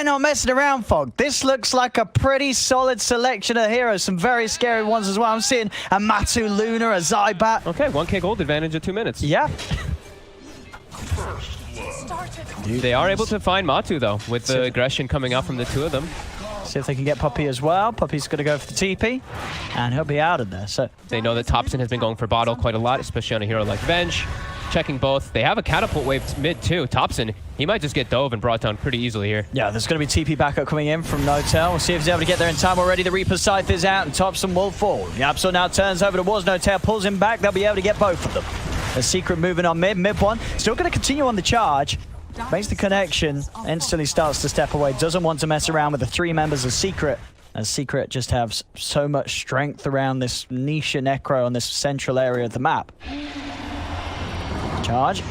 they're not messing around, Fog. This looks like a pretty solid selection of heroes. Some very scary ones as well. I'm seeing a Matu Luna, a Zybat. Okay, 1k gold advantage at 2 minutes. Yeah. They are able to find Matu, though, with the aggression coming out from the two of them. See if they can get Puppey as well. Puppey's going to go for the TP, and he'll be out of there. So they know that Topson has been going for bottle quite a lot, especially on a hero like Venge. Checking both. They have a catapult wave mid, too. Topson, he might just get dove and brought down pretty easily here. Yeah, there's going to be TP backup coming in from Notel. We'll see if he's able to get there in time already. The Reaper Scythe is out, and Topson will fall. Yapso now turns over towards Notel, pulls him back. They'll be able to get both of them. The Secret moving on mid. Mid one, still going to continue on the charge. Makes the connection, instantly starts to step away. Doesn't want to mess around with the 3 members of Secret, as Secret just have so much strength around this niche Necro on this central area of the map. Charge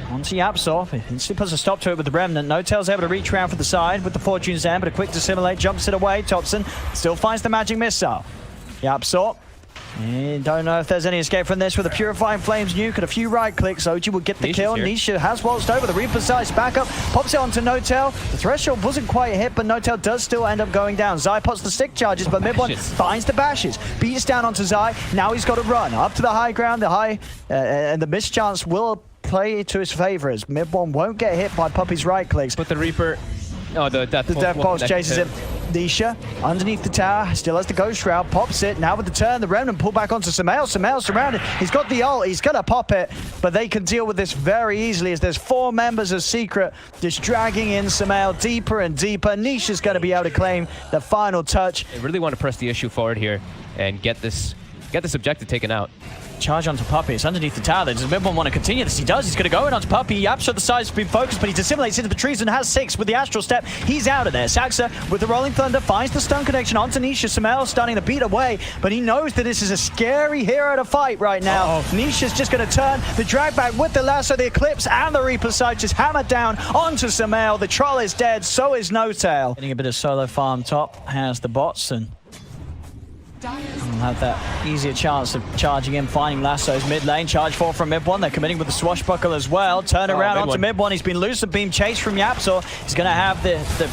onto Yapsor. Instantly puts a stop to it with the Remnant. Notel's able to reach around for the side with the Fortune's End, but a quick dissimulate jumps it away. Topson still finds the magic missile. Yapsor. Don't know if there's any escape from this with a Purifying Flames nuke and a few right clicks. OG will get the kill. Nisha has waltzed over. The Reaper Scythe back up, pops it onto Notel. The threshold wasn't quite hit, but Notel does still end up going down. Zai pots the stick charges, but Mid1 finds the bashes. Beats down onto Zai. Now he's got to run up to the high ground. And the mischance will play to his favor as Mid1 won't get hit by Puppey's right clicks. But the Reaper, the Death Pulse chases him. Nisha underneath the tower, still has the Ghost Shroud, pops it. Now with the turn, the Remnant pull back onto Sumail. Sumail surrounded. He's got the ult. He's going to pop it, but they can deal with this very easily as there's 4 members of Secret just dragging in Sumail deeper and deeper. Nisha's going to be able to claim the final touch. They really want to press the issue forward here and get this objective taken out. Charge onto Puppey. It's underneath the tower. Does Mid1 want to continue this? He does. He's going to go in onto Puppey. Yapso the side's been focused, but he dissimulates into the trees and has 6 with the Astral Step. He's out of there. Saxa with the Rolling Thunder finds the stun connection onto Nisha. Sumail starting to beat away, but he knows that this is a scary hero to fight right now. Nisha's just going to turn the drag back with the lasso, the Eclipse, and the Reaper Scythe just hammered down onto Sumail. The Troll is dead. So is Notel. Getting a bit of solo farm top. Has the bots and will have that easier chance of charging in, finding lassos mid lane. Charge 4 from Mid1. They're committing with the swashbuckle as well. Turn around onto Mid1. He's been loose and beam chased from Yapsor. He's going to have the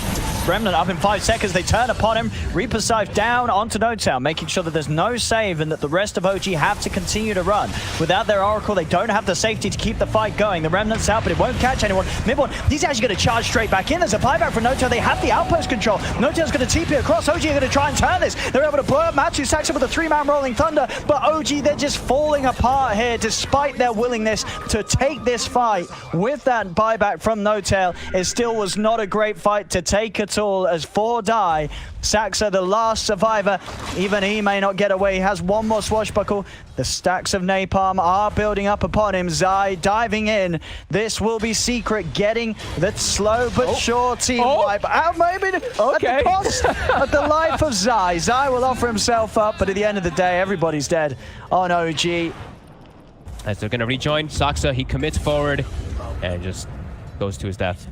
Remnant up in 5 seconds. They turn upon him. Reaper Scythe down onto Notel, making sure that there's no save and that the rest of OG have to continue to run. Without their Oracle, they don't have the safety to keep the fight going. The Remnant's out, but it won't catch anyone. Mid1, he's actually going to charge straight back in. There's a buyback from Notel. They have the outpost control. Notel's going to TP across. OG are going to try and turn this. They're able to blow up Matsu Saxa with a 3-man Rolling Thunder, but OG, they're just falling apart here despite their willingness to take this fight. With that buyback from Notel, it still was not a great fight to take at all as 4 die. Saxa, the last survivor, even he may not get away. He has 1 more swashbuckle. The stacks of napalm are building up upon him. Zai diving in. This will be Secret getting the slow but sure team wipe. Maybe at the cost of the life of Zai. Zai will offer himself up, but at the end of the day, everybody's dead on OG. As they're going to rejoin, Saxa, he commits forward and just goes to his death.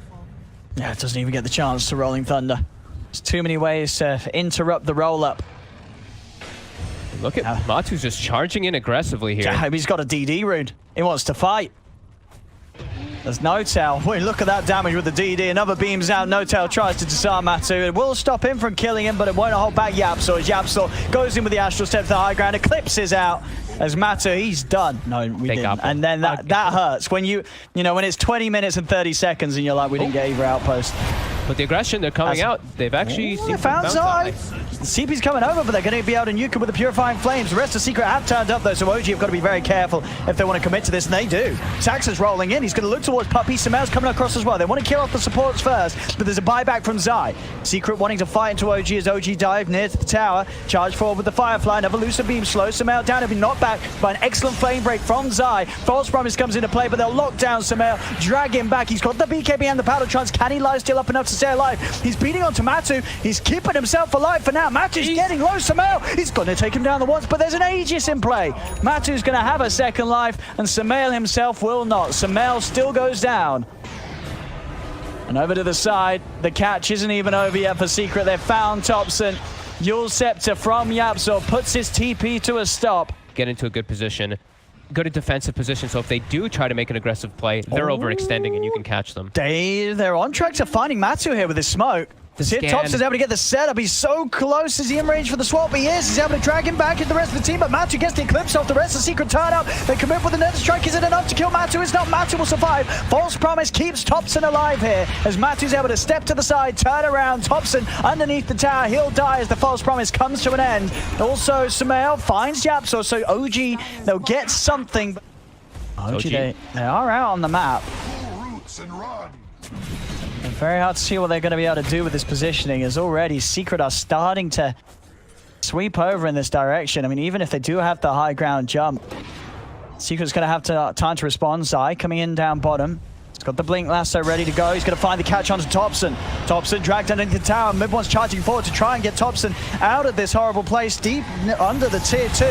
Yeah, it doesn't even get the chance to Rolling Thunder. There's too many ways to interrupt the roll-up. Look at Matu's just charging in aggressively here. Yeah, he's got a DD rune. He wants to fight. There's Notel. Wait, look at that damage with the DD. Another beams out. Notel tries to disarm Matu. It will stop him from killing him, but it won't hold back Yapsor. As Yapsor goes in with the Astral Step to the high ground. Eclipse is out. As Matu, he's done. No, we didn't. And then that hurts. When when it's 20 minutes and 30 seconds and you're like, we didn't get either outpost. But the aggression, they're coming out. They've actually found Zai. The CP's coming over, but they're going to be able to nuke him with the Purifying Flames. The rest of Secret have turned up, though, so OG have got to be very careful if they want to commit to this, and they do. Saxa's rolling in. He's going to look towards Puppey. Sumail's coming across as well. They want to kill off the supports first, but there's a buyback from Zai. Secret wanting to fight into OG as OG dive near to the tower. Charge forward with the Firefly. Another Lucid Beam slows Sumail down. He'll be knocked back by an excellent Flame Break from Zai. False Promise comes into play, but they'll lock down Sumail, drag him back. He's got the BKB and the Paddletrons. Can he lie still up enough to stay alive? He's beating onto Matu. He's keeping himself alive for now. Matu's getting low. Sumail, he's going to take him down the once, but there's an Aegis in play. Matu's going to have a second life, and Sumail himself will not. Sumail still goes down. And over to the side, the catch isn't even over yet for Secret. They've found Topson. Yule Scepter from Yapsor puts his TP to a stop. Get into a good position. Good defensive position, so if they do try to make an aggressive play, they're overextending and you can catch them. They're on track to finding Matu here with his smoke. See if Thompson's able to get the setup. He's so close. Is he in range for the swap? He is. He's able to drag him back into the rest of the team, but Matu gets the eclipse off the rest of the secret turn up. They commit with another strike. Is it enough to kill Matu? It's not. Matu will survive. False Promise keeps Thompson alive here as Matu's able to step to the side, turn around. Thompson underneath the tower. He'll die as the False Promise comes to an end. Also, Sumail finds Yapso, so OG, they'll get something. OG, they are out on the map. Very hard to see what they're going to be able to do with this positioning, as already Secret are starting to sweep over in this direction. I mean, even if they do have the high ground jump, Secret's going to have time to respond. Zai coming in down bottom. He's got the Blink Lasso ready to go. He's going to find the catch onto Thompson. Thompson dragged underneath the tower. Mid-one's charging forward to try and get Thompson out of this horrible place deep under the tier 2,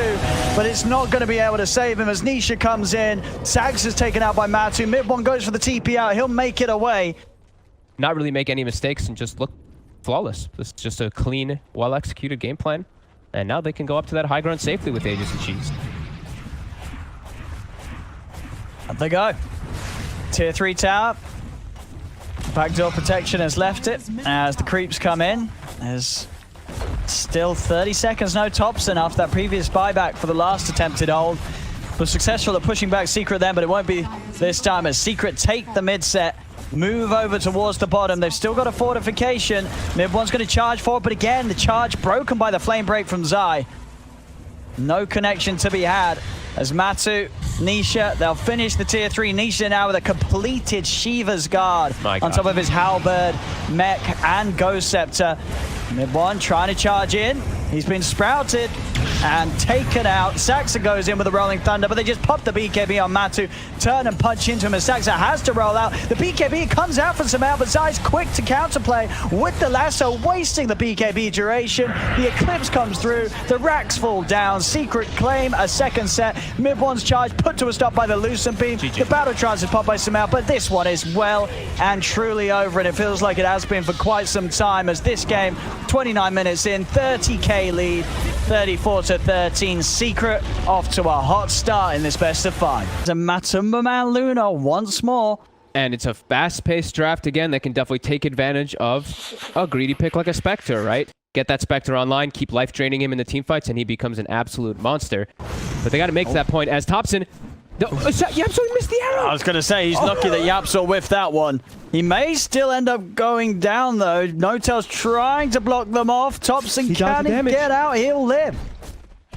but it's not going to be able to save him as Nisha comes in. Sags is taken out by Matu. Mid-one goes for the TP out. He'll make it away. Not really make any mistakes and just look flawless. This is just a clean, well-executed game plan. And now they can go up to that high ground safely with Aegis and Cheese. Up they go. Tier 3 tower. Backdoor protection has left it as the creeps come in. There's still 30 seconds, no Thompson after that previous buyback for the last attempted hold. Was successful at pushing back Secret then, but it won't be this time as Secret take the mid set. Move over towards the bottom. They've still got a fortification. Mid-one's going to charge forward, but again, the charge broken by the flame break from Zai. No connection to be had as Matu, Nisha, they'll finish the tier 3. Nisha now with a completed Shiva's Guard on top of his Halberd, Mech, and Ghost Scepter. Mid-one trying to charge in. He's been sprouted and taken out. Saxa goes in with the Rolling Thunder, but they just pop the BKB on Matu. Turn and punch into him as Saxa has to roll out. The BKB comes out from Sumail, but Zai's quick to counterplay with the lasso, wasting the BKB duration. The Eclipse comes through. The racks fall down. Secret claim a second set. Mid-one's charge put to a stop by the Lucent Beam. The Battle Trance is popped by Sumail, but this one is well and truly over, and it feels like it has been for quite some time as this game, 29 minutes in, 30k lead, 34-13. Secret off to a hot start in this best of 5. The Matumba Man Luna once more. And it's a fast-paced draft again that can definitely take advantage of a greedy pick like a Spectre, right? Get that Spectre online, keep life draining him in the team fights, and he becomes an absolute monster. But they got to make that point as Thompson. Yapso missed the arrow. I was going to say, he's lucky that Yapso whiffed that one. He may still end up going down, though. No-Tail's trying to block them off. Thompson can get out. He'll live.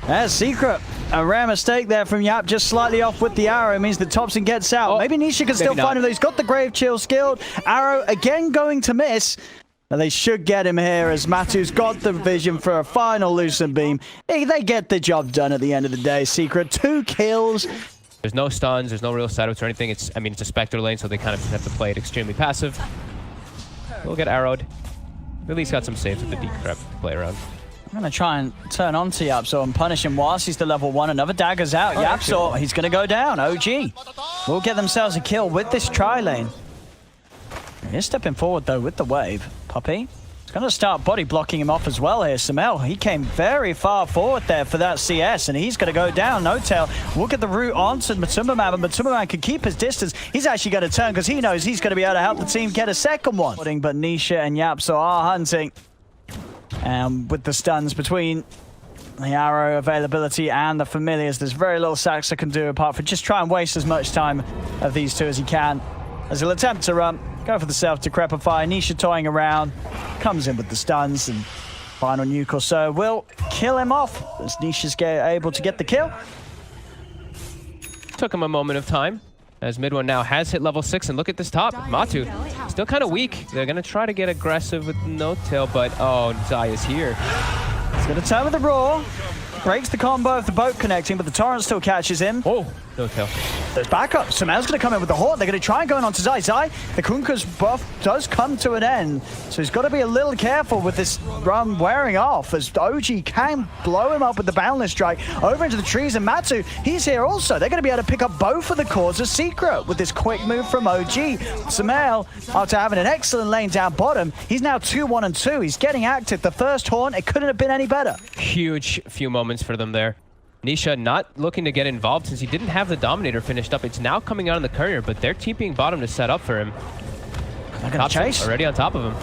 There's Secret. A rare mistake there from Yap, just slightly off with the arrow. It means that Thompson gets out. Maybe Nisha can still find him, though. He's got the Grave Chill skilled. Arrow again going to miss. Now they should get him here as Matu's got the vision for a final Lucent Beam. They get the job done at the end of the day. Secret, 2 kills. There's no stuns, there's no real setups or anything. It's a Spectre lane, so they kind of just have to play it extremely passive. We'll get arrowed. At least got some saves with the decrep to play around. I'm going to try and turn on to Yapso and punish him whilst he's the level 1. Another dagger's out. Yapso, he's going to go down. OG will get themselves a kill with this tri-lane. He's stepping forward, though, with the wave. Puppy. He's going to start body blocking him off as well here. Sumail, he came very far forward there for that CS, and he's going to go down. No-Tail will get the route onto Matumba Man, but Matumba Man can keep his distance. He's actually going to turn because he knows he's going to be able to help the team get a second one. But Nisha and Yapso are hunting. With the stuns between the arrow availability and the familiars, there's very little Saxa can do apart from just try and waste as much time of these two as he can. As he'll attempt to run, go for the self-decrepify. Nisha toying around, comes in with the stuns, and final nuke or so will kill him off as Nisha's able to get the kill. Took him a moment of time as Mid-one now has hit level 6, and look at this top. Matu, still kind of weak. They're going to try to get aggressive with No-Tail, but Zai is here. He's going to turn with the Roar. Breaks the combo of the boat connecting, but the Torrent still catches him. Oh, No-Tail. There's backup. Sumail's going to come in with the Horde. They're going to try and go in onto Zai. Zai, the Kunka's buff does come to an end, so he's got to be a little careful with this run wearing off as OG can blow him up with the Boundless Strike over into the trees, and Matu, he's here also. They're going to be able to pick up both of the cores of Secret with this quick move from OG. Sumail, after having an excellent lane down bottom, he's now 2-1-2. He's getting active. The first Horn, it couldn't have been any better. Huge few moments for them there. Nisha not looking to get involved since he didn't have the Dominator finished up. It's now coming out on the courier, but they're TPing bottom to set up for him. They're going to chase. Already on top of him.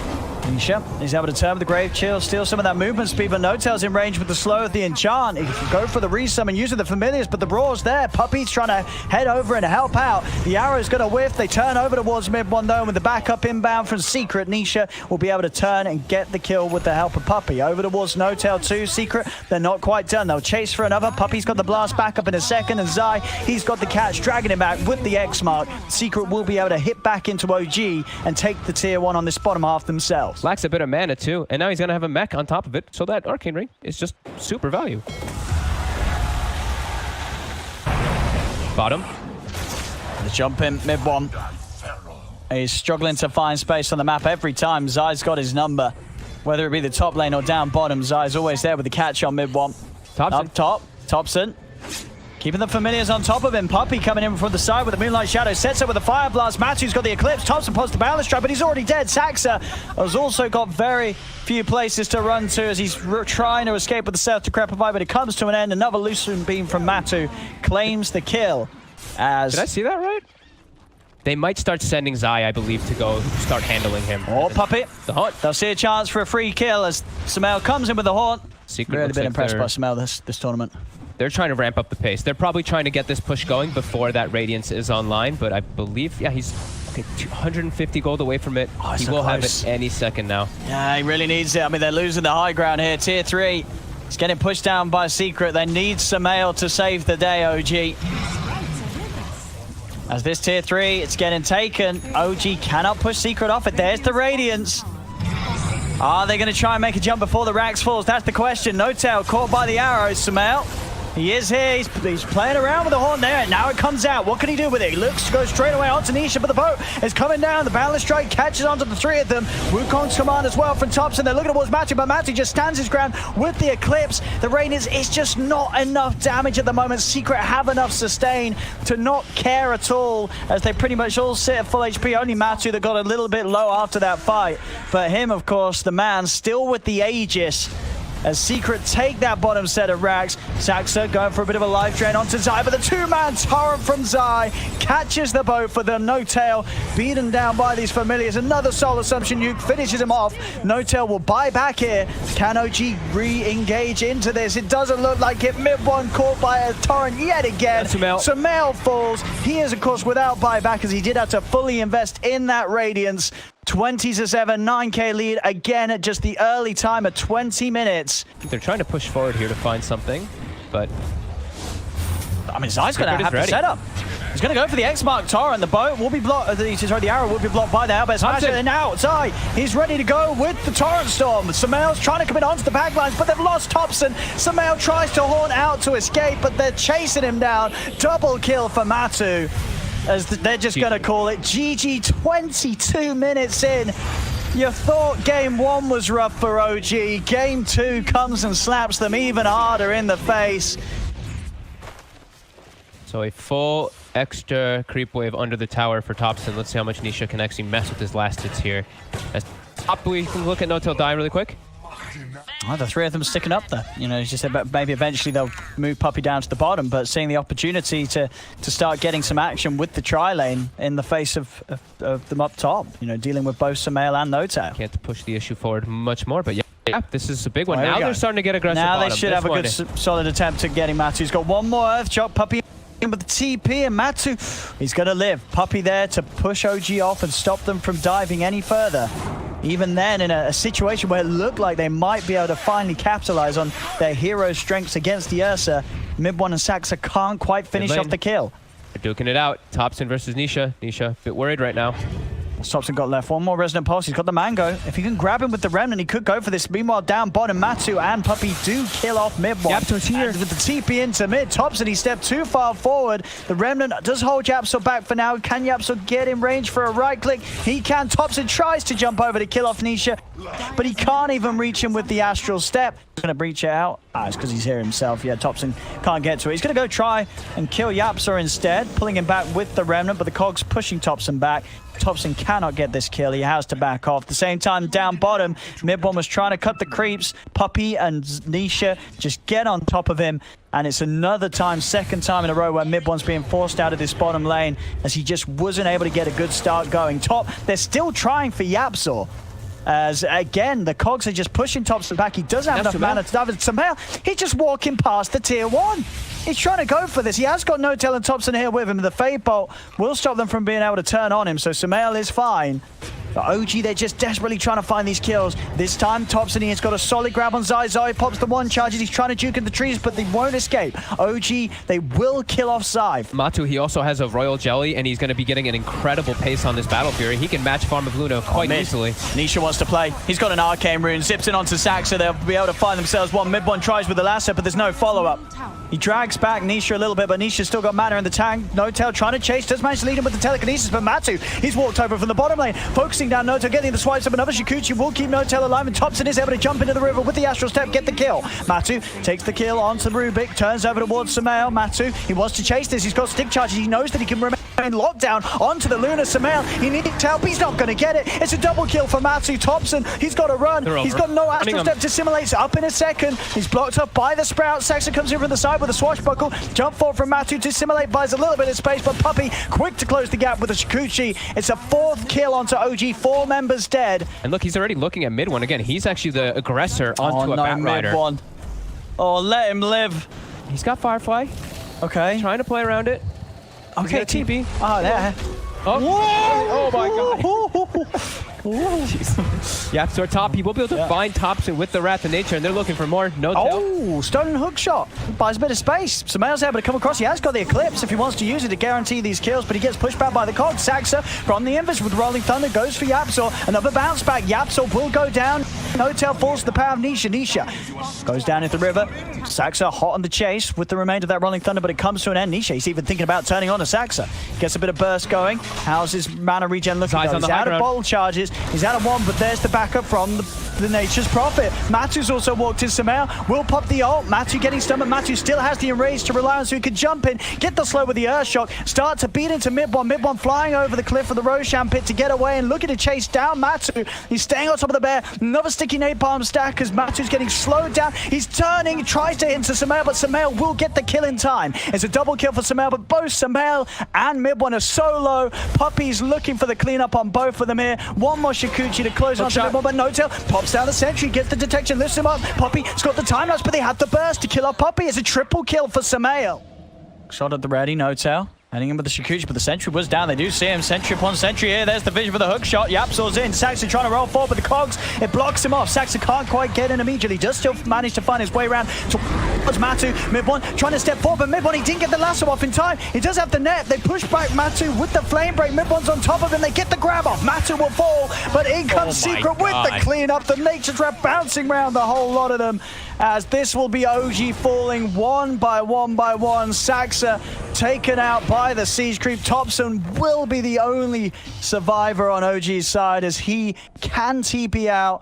Nisha is able to turn with the Grave Chill, steal some of that movement speed, but Notel's in range with the slow of the enchant. He can go for the resummon using the familiars, but the Brawl's there. Puppy's trying to head over and help out. The arrow's going to whiff. They turn over towards mid one though, with the backup inbound from Secret. Nisha will be able to turn and get the kill with the help of Puppy. Over towards Notel too. Secret, they're not quite done. They'll chase for another. Puppy's got the blast back up in a second, and Zai, he's got the catch, dragging him back with the X mark. Secret will be able to hit back into OG and take the tier 1 on this bottom half themselves. Lacks a bit of mana too, and now he's gonna have a mech on top of it, so that Arcane Ring is just super value. Bottom. The jump in mid one. He's struggling to find space on the map every time. Zai's got his number. Whether it be the top lane or down bottom, Zai's always there with the catch on mid one. Thompson. Up top, Thompson. Keeping the familiars on top of him. Puppy coming in from the side with the Moonlight Shadow. Sets up with the Fire Blast. Matthew's got the Eclipse. Thompson posts the Balance Strike, but he's already dead. Saxa has also got very few places to run to as he's trying to escape with the South Decrepify, but it comes to an end. Another Lucent Beam from Matu claims the kill. Did I see that right? They might start sending Zai, I believe, to go start handling him. Oh, Puppy. The Haunt. They'll see a chance for a free kill as Samel comes in with the Haunt. Secret Really been like impressed by Samel this tournament. They're trying to ramp up the pace. They're probably trying to get this push going before that Radiance is online, but I believe, yeah, he's okay, 250 gold away from it. Oh, he so will close. have it any second now. Yeah, he really needs it. I mean, they're losing the high ground here. Tier 3 is getting pushed down by Secret. They need Samel to save the day, OG. As this tier 3, it's getting taken. OG cannot push Secret off it. There's the Radiance. Are they going to try and make a jump before the Rax falls? That's the question. Notel caught by the arrows. Samel, he is here. He's playing around with the Horn there, and now it comes out. What can he do with it? He looks to go straight away onto Nisha, but the boat is coming down. The Balance Strike catches onto the 3 of them. Wukong's command as well from Thompson. They're looking towards Matthew, but Matthew just stands his ground with the Eclipse. The Radiance is just not enough damage at the moment. Secret have enough sustain to not care at all, as they pretty much all sit at full HP. Only Matthew that got a little bit low after that fight. But him, of course, the man, still with the Aegis. As Secret take that bottom set of racks. Saxa going for a bit of a life drain onto Zai, but the 2-man torrent from Zai catches the boat for them. Notel beaten down by these familiars. Another Soul Assumption nuke finishes him off. Notel will buy back here. Can OG re-engage into this? It doesn't look like it. Mid one caught by a torrent yet again. Samel falls. He is, of course, without buyback as he did have to fully invest in that Radiance. 20-7, 9k lead again at just the early time of 20 minutes. They're trying to push forward here to find something, but I mean, Zai's going to have to set up. He's going to go for the X-Mark Torrent. The boat will be blocked. The arrow will be blocked by the Outburst Smash. And now Zai, he's ready to go with the Torrent Storm. Samel's trying to come in onto the backlines, but they've lost Thompson. Samel tries to haunt out to escape, but they're chasing him down. Double kill for Matu, as they're just going to call it GG. 22 minutes in. You thought game 1 was rough for OG. Game 2 comes and slaps them even harder in the face. So a full extra creep wave under the tower for Thompson. Let's see how much Nisha can actually mess with his last hits here. As top, we can look at Notel die really quick. Oh, the 3 of them sticking up there. You know, as you said, maybe eventually they'll move Puppy down to the bottom, but seeing the opportunity to start getting some action with the tri-lane in the face of them up top, you know, dealing with both Samel and Notel. Can't push the issue forward much more, but yeah, this is a big one. Now they're starting to get aggressive. Now they should have a good, solid attempt at getting Matu. He's got one more Earth Chop. Puppy with the TP, and Matu, he's going to live. Puppy there to push OG off and stop them from diving any further. Even then, in a situation where it looked like they might be able to finally capitalize on their hero strengths against the Ursa, Mid One and Saxa can't quite finish off the kill. They're duking it out. Thompson versus Nisha. Nisha, a bit worried right now. Thompson got left. One more Resonant Pulse. He's got the Mango. If he can grab him with the Remnant, he could go for this. Meanwhile, down bottom, Matu and Puppy do kill off Mid One. Yapso's here. And with the TP into mid, Thompson, he stepped too far forward. The Remnant does hold Yapso back for now. Can Yapso get in range for a right click? He can. Thompson tries to jump over to kill off Nisha, but he can't even reach him with the Astral Step. He's going to breach it out. It's because he's here himself. Yeah, Thompson can't get to it. He's going to go try and kill Yapso instead, pulling him back with the Remnant, but the Cogs pushing Thompson back. Thompson cannot get this kill. He has to back off. At the same time, down bottom, Midbomb was trying to cut the creeps. Puppy and Nisha just get on top of him. And it's another time, second time in a row, where Midbomb's being forced out of this bottom lane as he just wasn't able to get a good start going. Top, they're still trying for Yapso. As again, the cogs are just pushing Thompson back. He doesn't have enough mana to dive into Sumail. He's just walking past the tier 1. He's trying to go for this. He has got No-Tail and Thompson here with him. The Fade Bolt will stop them from being able to turn on him, so Sumail is fine. But OG, they're just desperately trying to find these kills. This time, Thompson, he's got a solid grab on Zai. Zai pops the 1 charges. He's trying to juke in the trees, but they won't escape. OG, they will kill off Zai. Matu, he also has a Royal Jelly, and he's going to be getting an incredible pace on this Battle Fury. He can match Farm of Luna quite easily. Nisha wants to play. He's got an Arcane Rune. Zips in onto Saxa. They'll be able to find themselves one. Mid one tries with the lasso, but there's no follow-up. He drags back Nisha a little bit, but Nisha's still got mana in the tank. No-Tail trying to chase. Does manage to lead him with the telekinesis, but Matu, he's walked over from the bottom lane, focusing down No-Tail, getting the swipes up. Another Shikuchi will keep No-Tail alive, and Thompson is able to jump into the river with the Astral Step, get the kill. Matu takes the kill onto Rubik, turns over towards Sumail. Matu, he wants to chase this. He's got stick charges. He knows that he can remain in lockdown onto the Luna. Sumail, he needs help. He's not going to get it. It's a double kill for Matu. Thompson, he's got to run. He's got no Astral Step to simulate. Up in a second. He's blocked up by the Sprout. Saxa comes in from the side with a swashbuckle. Jump forward from Matu to simulate, buys a little bit of space, but Puppey quick to close the gap with a Shikuchi. It's a 4th kill onto OG. 4 members dead. And look, he's already looking at mid one again. He's actually the aggressor onto a Bat Rider. Mid one. Oh, let him live. He's got Firefly. Okay. He's trying to play around it. Okay, TP. Oh, there. Oh, oh my god. Yeah, so top, he will be able to find Thompson with the Wrath of Nature, and they're looking for more. No-Tail. Oh, stone and hook shot. Buys a bit of space. Sumail's able to come across. He has got the Eclipse if he wants to use it to guarantee these kills, but he gets pushed back by the Cog. Saxa from the Invis with Rolling Thunder goes for Yapsor. Another bounce back. Yapsor will go down. No-Tail falls to the power of Nisha. Nisha goes down into the river. Saxa hot on the chase with the remainder of that Rolling Thunder, but it comes to an end. Nisha, he's even thinking about turning on to Saxa. Gets a bit of burst going. How's his mana regen looking? He's out of bottle charges. He's out of 1, but there's the backup from the Nature's Prophet. Matu's also walked in. Sumail will pop the ult. Matu getting stunned, but Matu still has the enrage to rely on, so he can jump in, get the slow with the Earth Shock, start to beat into mid one. Mid one flying over the cliff of the Roshan pit to get away and looking to chase down Matu. He's staying on top of the bear. Another sticky napalm stack as Matu's getting slowed down. He's turning, tries to hit into Sumail, but Sumail will get the kill in time. It's a double kill for Sumail, but both Sumail and mid one are so low. Puppey's looking for the cleanup on both of them here. One more Shikuchi to close on to mid one, but No-Tail pops down the sentry, gets the detection, lifts him up. Puppey's got the time lapse, but they have the burst to kill off Puppey. It's a triple kill for Sumail. Shot at the ready, No-Tail. Heading in with the Shikuchi, but the sentry was down. They do see him. Sentry upon sentry here. There's the vision for the hook shot. Yapsor's in. Saxa trying to roll forward, but the cogs, it blocks him off. Saxa can't quite get in immediately. Does still manage to find his way around towards Matu. Mid one trying to step forward, but mid one, he didn't get the lasso off in time. He does have the net. They push back Matu with the flame break. Mid one's on top of him. They get the grab off. Matu will fall, but in comes Secret with the clean up. The Nature Trap bouncing around the whole lot of them, as this will be OG falling one by one by one. Saxa taken out by the Siege Creep. Thompson will be the only survivor on OG's side as he can TP out.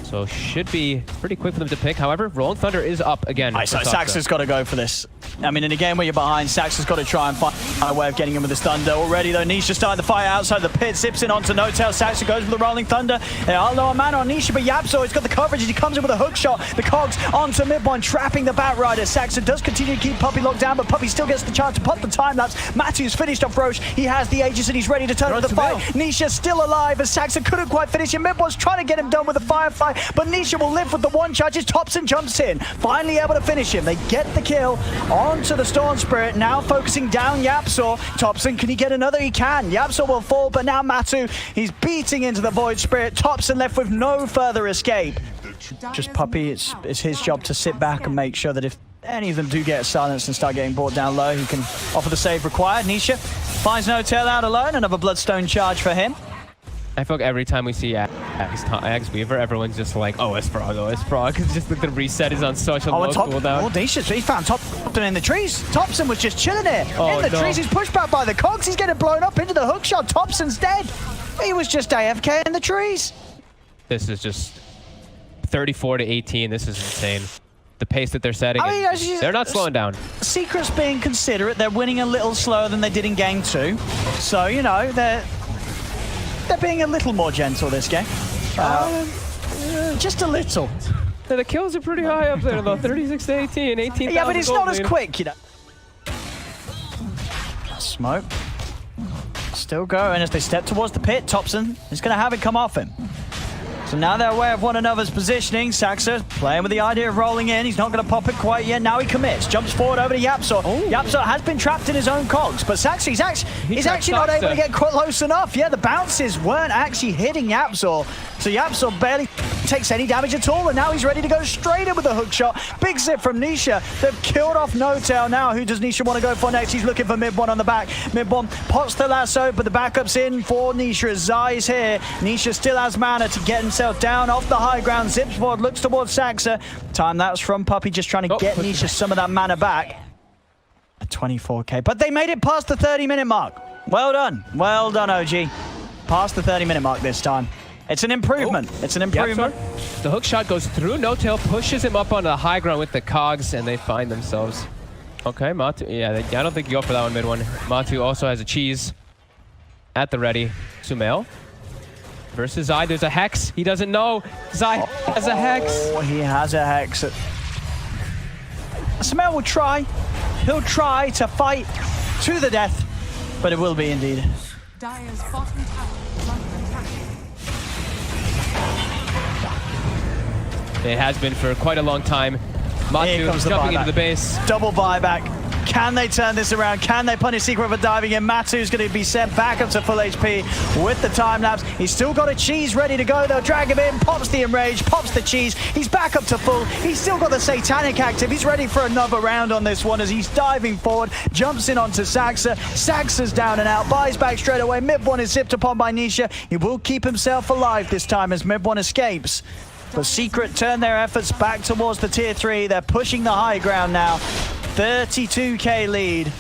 So should be pretty quick for them to pick. However, Rolling Thunder is up again. So Saxa's got to go for this. I mean, in a game where you're behind, Saxa's got to try and find a way of getting him with this Thunder. Already, though, Nisha starting the fire outside the pit. Zips in onto No-Tail. Saxa goes for the Rolling Thunder. They are low on mana on Nisha, but Yapso, he's got the coverage as he comes in with a hook shot. The cogs onto mid one, trapping the Bat Rider. Saxa does continue to keep Puppey locked down, but Puppey still gets the chance to pop the time lapse. Matthew's finished off Roche. He has the Aegis and he's ready to turn to the fight. Nisha still alive as Saxa couldn't quite finish him. Mid one's trying to get him done with a Firefly, but Nisha will live with the one charge as Thompson jumps in. Finally able to finish him. They get the kill onto the Storm Spirit. Now focusing down Yapsor. Thompson, can he get another? He can. Yapsor will fall, but now Matu, he's beating into the Void Spirit. Thompson left with no further escape. Just Puppey, it's his job to sit back and make sure that if any of them do get silenced and start getting brought down low, he can offer the save required. Nisha finds No-Tail out alone. Another Bloodstone charge for him. I feel like every time we see Axe Weaver, everyone's just like, oh, it's Frog, oh, it's Frog. Because just the reset is on such a low cooldown. Oh, Nisha, he found Thompson in the trees. Thompson was just chilling here. In the trees, he's pushed back by the cogs. He's getting blown up into the hook shot. Thompson's dead. He was just AFK in the trees. This is just 34-18. This is insane. The pace that they're setting, they're not slowing down. Secret's being considerate. They're winning a little slower than they did in game 2. So, you know, they're being a little more gentle this game. Just a little. Yeah, the kills are pretty high up there though. 36-18, 18,000. Yeah, but it's not as quick, you know. Smoke. Still going as they step towards the pit. Thompson is going to have it come off him. So now they're aware of one another's positioning. Saxa playing with the idea of rolling in. He's not going to pop it quite yet. Now he commits. Jumps forward over to Yapzor. Yapzor has been trapped in his own cogs, but Saxa, he's actually not able to get close enough. Yeah, the bounces weren't actually hitting Yapzor. So Yapzor barely takes any damage at all, and now he's ready to go straight in with the hook shot. Big zip from Nisha. They've killed off No-Tail now. Who does Nisha want to go for next? He's looking for Mid1 on the back. Mid1 pots the lasso, but the backup's in for Nisha. Zai's here. Nisha still has mana to get himself down off the high ground. Zips forward, looks towards Saxa. Time that's from Puppey, just trying to get Nisha some of that mana back. 24k, but they made it past the 30-minute mark. Well done, OG. Past the 30-minute mark this time. It's an improvement. It's an improvement. Yep, the hook shot goes through. No-Tail pushes him up onto the high ground with the cogs, and they find themselves. Okay, Matu. Yeah, I don't think you go for that one, Mid1. Matu also has a cheese at the ready. Sumail versus Zai. There's a Hex. He doesn't know. Zai has a Hex. Oh, he has a Hex. Sumail will try. He'll try to fight to the death, but it will be indeed. Dire's bottom tower is under attack. It has been for quite a long time. Matu jumping into the base. Double buyback. Can they turn this around? Can they punish Secret for diving in? Matu's going to be sent back up to full HP with the time lapse. He's still got a cheese ready to go. They'll drag him in, pops the enrage, pops the cheese. He's back up to full. He's still got the Satanic active. He's ready for another round on this one as he's diving forward, jumps in onto Saxa. Saxa's down and out, buys back straight away. Mid1 is zipped upon by Nisha. He will keep himself alive this time as Mid1 escapes. But Secret turn their efforts back towards the tier 3. They're pushing the high ground now. 32k lead.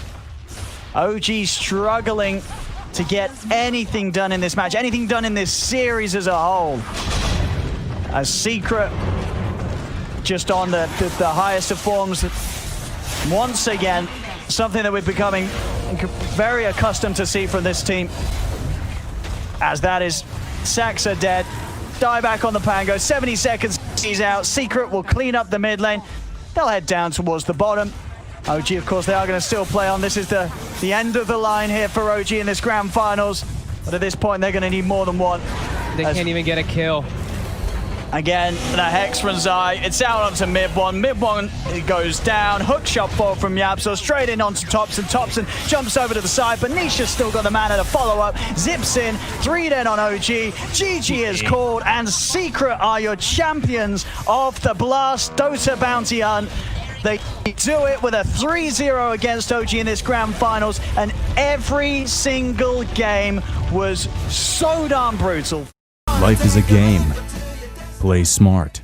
OG struggling to get anything done in this match, anything done in this series as a whole. As Secret just on the highest of forms once again, something that we're becoming very accustomed to see from this team. As that is Saxa dead. Die back on the Pango, 70 seconds, he's out. Secret will clean up the mid lane. They'll head down towards the bottom. OG, of course, they are going to still play on. This is the end of the line here for OG in this grand finals. But at this point, they're going to need more than one. They can't even get a kill. Again, the Hex from Zai. It's out onto Mid1. Mid1 it goes down. Hook shot fall from Yapzor. Straight in onto Thompson. Thompson jumps over to the side, but Nisha's still got the mana to follow up. Zips in. 3 dead on OG. GG is called, and Secret are your champions of the Blast Dota Bounty Hunt. They do it with a 3-0 against OG in this grand finals, and every single game was so darn brutal. Life is a game. Play smart.